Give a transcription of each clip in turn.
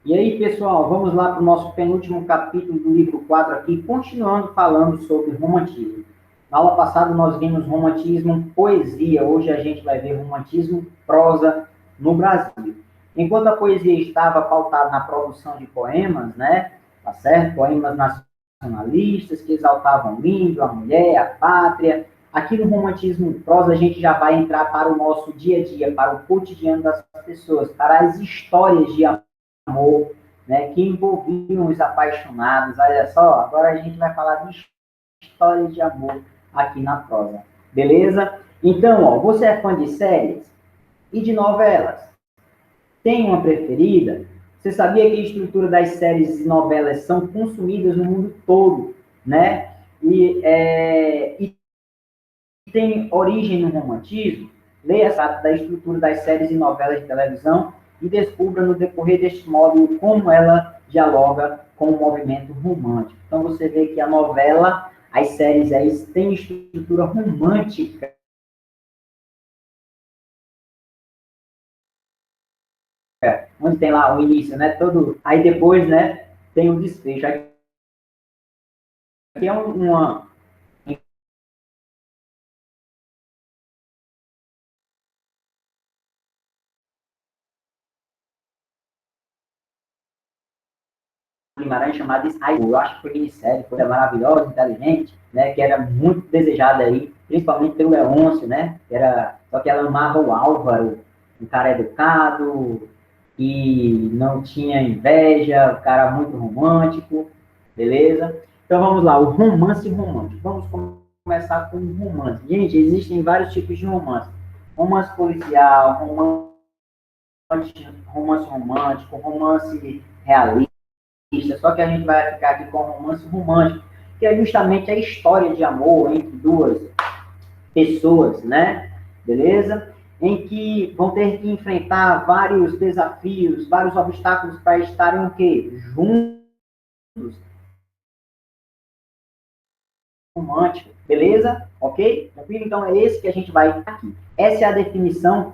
E aí, pessoal, vamos lá para o nosso penúltimo capítulo do livro 4 aqui, continuando falando sobre romantismo. Na aula passada nós vimos romantismo, poesia, hoje a gente vai ver romantismo, prosa no Brasil. Enquanto a poesia estava pautada na produção de poemas, né, tá certo? Poemas nacionalistas que exaltavam o índio, a mulher, a pátria. Aqui no romantismo prosa a gente já vai entrar para o nosso dia a dia, para o cotidiano das pessoas, para as histórias de amor, né, que envolviam os apaixonados. Olha só, agora a gente vai falar de histórias de amor aqui na prosa. Beleza? Então, ó, você é fã de séries e de novelas? Tem uma preferida? Você sabia que a estrutura das séries e novelas são consumidas no mundo todo, né? E tem origem no romantismo? Leia da estrutura das séries e novelas de televisão e descubra no decorrer deste módulo como ela dialoga com o movimento romântico. Então você vê que a novela, as séries aí têm estrutura romântica, onde tem lá o início, né? Todo, aí depois, né? Tem o desfecho. Aqui é uma Guimarães chamada Sky. Eu acho que foi minissérie, foi maravilhosa, inteligente, né? Que era muito desejada aí, principalmente pelo Leôncio, né? Só que ela amava o Álvaro, um cara educado, e não tinha inveja, um cara muito romântico, beleza? Então vamos lá, o romance romântico. Vamos começar com o romance. Gente, existem vários tipos de romance. Romance policial, romance romântico, romance realista. Só que a gente vai ficar aqui com o romance romântico, que é justamente a história de amor entre duas pessoas, né? Beleza? Em que vão ter que enfrentar vários desafios, vários obstáculos para estarem o quê? Juntos, romântico, beleza? Ok? Tranquilo? Então é esse que a gente vai aqui. Essa é a definição.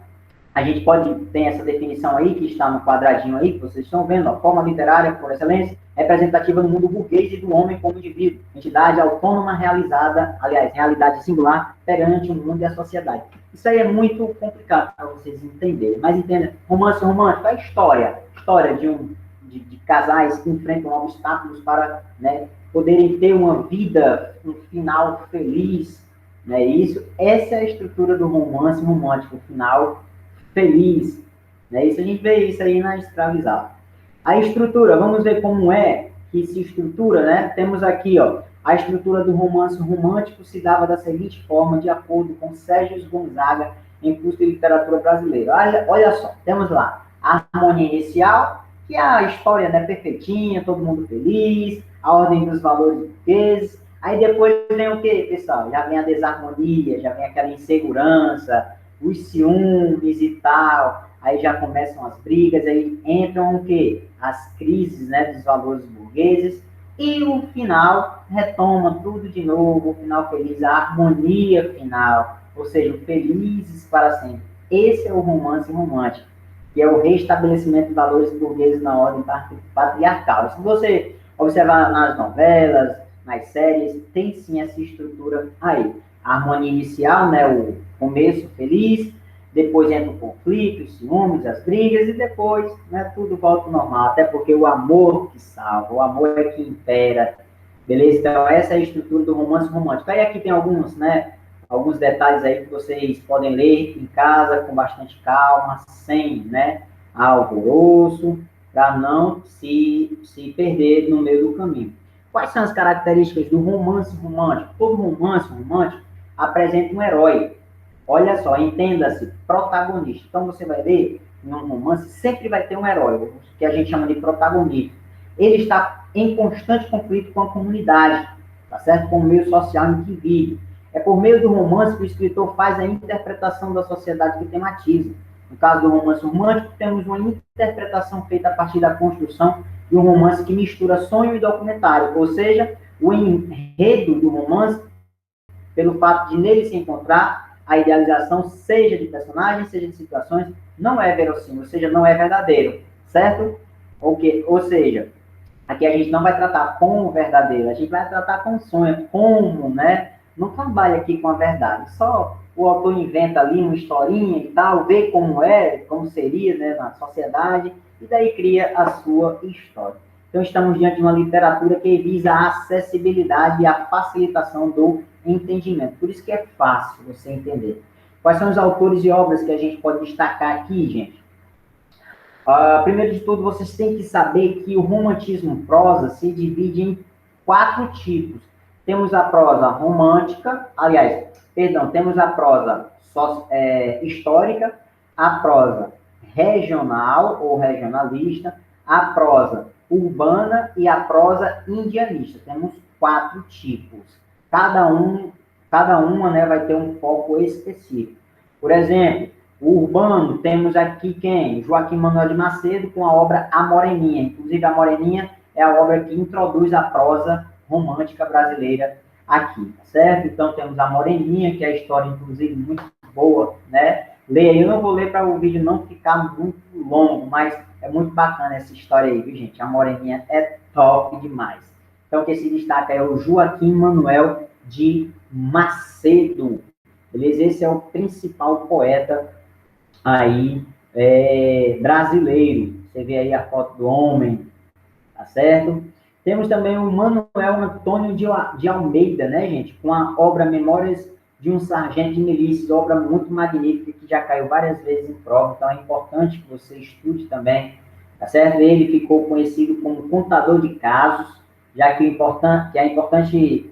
A gente pode ter essa definição aí, que está no quadradinho aí, que vocês estão vendo, a forma literária, por excelência, representativa no mundo burguês e do homem como indivíduo, entidade autônoma realizada, aliás, realidade singular, perante o mundo e a sociedade. Isso aí é muito complicado para vocês entenderem, mas entenda, romance romântico é história de casais que enfrentam obstáculos para, né, poderem ter uma vida, um final feliz, né, isso, essa é a estrutura do romance romântico, o final feliz, né? Isso a gente vê isso aí na escravizada. A estrutura, vamos ver como é que se estrutura, né? Temos aqui, ó, a estrutura do romance romântico se dava da seguinte forma, de acordo com Sérgio Gonzaga, em curso de literatura brasileira. Olha só, temos lá a harmonia inicial, que é a história, né, perfeitinha, todo mundo feliz, a ordem dos valores burgueses. Aí depois vem o que, pessoal? Já vem a desarmonia, já vem aquela insegurança, os ciúmes e tal, aí já começam as brigas, aí entram o quê? As crises, né, dos valores burgueses, e o final retoma tudo de novo, o final feliz, a harmonia final, ou seja, felizes para sempre. Esse é o romance romântico, que é o restabelecimento de valores burgueses na ordem patriarcal. Se você observar nas novelas, nas séries, tem sim essa estrutura aí. A harmonia inicial, né, o começo feliz, depois entra o conflito, os ciúmes, as brigas, e depois, né, tudo volta ao normal, até porque o amor que salva, o amor é que impera, beleza? Então, essa é a estrutura do romance romântico. Aí aqui tem alguns, né, alguns detalhes aí que vocês podem ler em casa com bastante calma, sem, né, alvoroço, para não se perder no meio do caminho. Quais são as características do romance romântico? Todo romance romântico apresenta um herói. Olha só, entenda-se, protagonista. Então você vai ver, em um romance, sempre vai ter um herói, que a gente chama de protagonista. Ele está em constante conflito com a comunidade, tá certo? Com o meio social em que vive. É por meio do romance que o escritor faz a interpretação da sociedade que tematiza. No caso do romance romântico, temos uma interpretação feita a partir da construção de um romance que mistura sonho e documentário, ou seja, o enredo do romance, pelo fato de nele se encontrar a idealização, seja de personagens, seja de situações, não é verossímil, ou seja, não é verdadeiro, certo? Ou seja, aqui a gente não vai tratar com o verdadeiro, a gente vai tratar com o sonho, como, né? Não trabalha aqui com a verdade, só o autor inventa ali uma historinha e tal, vê como é, como seria, né, na sociedade, e daí cria a sua história. Então, estamos diante de uma literatura que visa a acessibilidade e a facilitação do entendimento. Por isso que é fácil você entender. Quais são os autores e obras que a gente pode destacar aqui, gente? Primeiro de tudo, vocês têm que saber que o romantismo prosa se divide em 4 tipos. Temos a prosa romântica, aliás, perdão, temos a prosa histórica, a prosa regional ou regionalista, a prosa urbana e a prosa indianista. Temos 4 tipos. Cada uma, né, vai ter um foco específico. Por exemplo, o urbano, temos aqui quem? Joaquim Manuel de Macedo, com a obra A Moreninha. Inclusive, A Moreninha é a obra que introduz a prosa romântica brasileira aqui, tá certo? Então, temos A Moreninha, que é a história, inclusive, muito boa, né? Leia aí, eu não vou ler para o vídeo não ficar muito longo, mas é muito bacana essa história aí, viu, gente? A Moreninha é top demais. Então, quem se destaca é o Joaquim Manuel de Macedo. Beleza? Esse é o principal poeta aí brasileiro. Você vê aí a foto do homem, tá certo? Temos também o Manuel Antônio de Almeida, né, gente? Com a obra Memórias de um Sargento de Milícias, obra muito magnífica que já caiu várias vezes em prova, então é importante que você estude também, tá certo? Ele ficou conhecido como contador de casos, já que a importante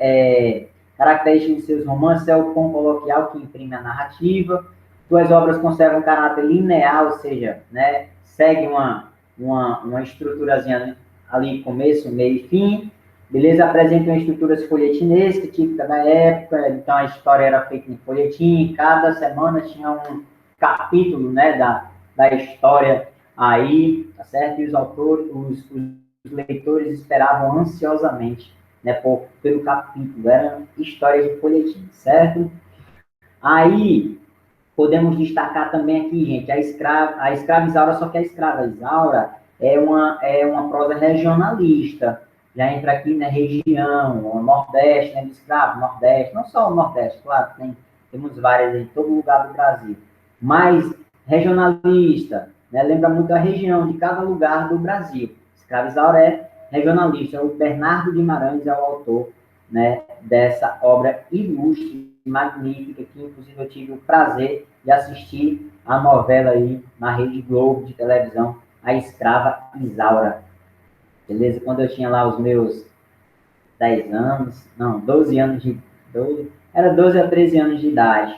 característica de seus romances é o tom coloquial que imprime a narrativa. Suas obras conservam um caráter linear, ou seja, né, segue uma estruturazinha, né, ali começo, meio e fim, beleza? Apresenta uma estrutura folhetinesca, típica da época, então a história era feita em folhetim, cada semana tinha um capítulo, né, da história aí, tá certo? E os autores, os leitores esperavam ansiosamente, né, pelo capítulo, eram histórias de folhetim, certo? Aí, podemos destacar também aqui, gente, a escrava Isaura, só que a escrava Isaura é uma prosa regionalista. Já entra aqui na região, o Nordeste, né, do escravo, Nordeste, não só o Nordeste, claro, temos várias em todo lugar do Brasil. Mas regionalista, né, lembra muito a região de cada lugar do Brasil. Escrava Isaura é regionalista, o Bernardo Guimarães é o autor, né, dessa obra ilustre, magnífica, que inclusive eu tive o prazer de assistir a novela aí na Rede Globo de televisão, A Escrava Isaura. Beleza? Quando eu tinha lá os meus 10 anos, não, 12 anos de... 12, era 12 a 13 anos de idade.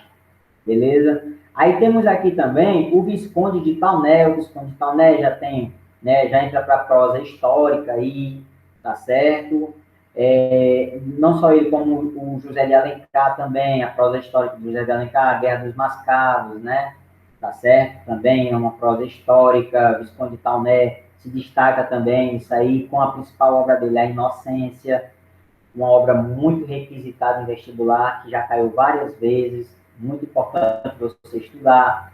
Beleza? Aí temos aqui também o Visconde de Tauné. O Visconde de Tauné já tem, né, já entra para a prosa histórica aí, tá certo? Não só ele, como o José de Alencar também, a prosa histórica do José de Alencar, a Guerra dos Mascaros, né? Tá certo? Também é uma prosa histórica. Visconde de Tauné se destaca também, isso aí, com a principal obra dele, A Inocência, uma obra muito requisitada em vestibular, que já caiu várias vezes, muito importante você estudar,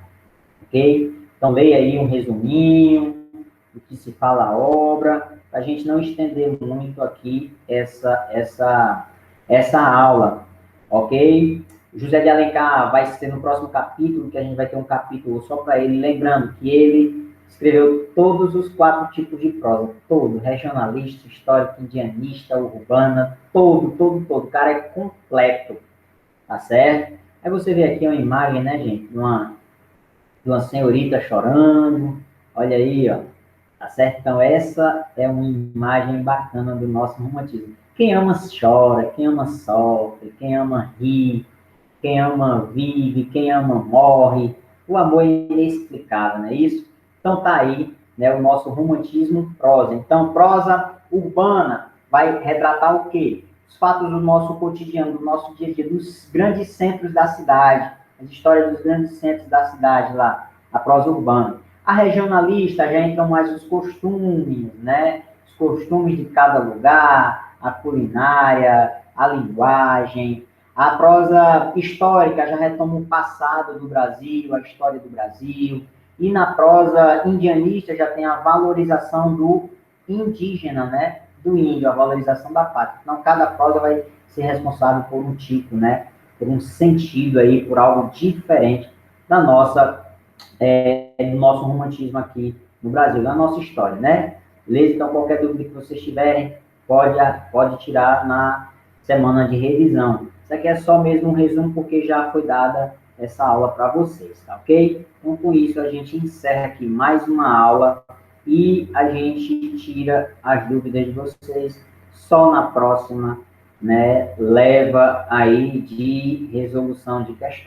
ok? Então, leia aí um resuminho do que se fala a obra, para a gente não estender muito aqui essa aula, ok? José de Alencar vai ser no próximo capítulo, que a gente vai ter um capítulo só para ele, lembrando que ele escreveu todos os 4 tipos de prosa, todo, regionalista, histórico, indianista, urbana, todo. O cara é completo, tá certo? Aí você vê aqui uma imagem, né, gente, de uma senhorita chorando, olha aí, ó, tá certo? Então, essa é uma imagem bacana do nosso romantismo. Quem ama chora, quem ama sofre, quem ama ri, quem ama vive, quem ama morre. O amor é inexplicável, não é isso? Então, tá aí, né, o nosso romantismo prosa. Então, prosa urbana vai retratar o quê? Os fatos do nosso cotidiano, do nosso dia a dia, dos grandes centros da cidade, as histórias dos grandes centros da cidade lá, a prosa urbana. A regionalista já entram mais os costumes, né? Os costumes de cada lugar, a culinária, a linguagem. A prosa histórica já retoma o passado do Brasil, a história do Brasil. E na prosa indianista já tem a valorização do indígena, né? Do índio, a valorização da pátria. Então, cada prosa vai ser responsável por um tipo, né? Por um sentido aí, por algo diferente da nossa, do nosso romantismo aqui no Brasil, da nossa história, né? Beleza? Então, qualquer dúvida que vocês tiverem, pode tirar na semana de revisão. Isso aqui é só mesmo um resumo, porque já foi dada essa aula para vocês, tá ok? Então, com isso, a gente encerra aqui mais uma aula e a gente tira as dúvidas de vocês só na próxima, né, leva aí de resolução de questões.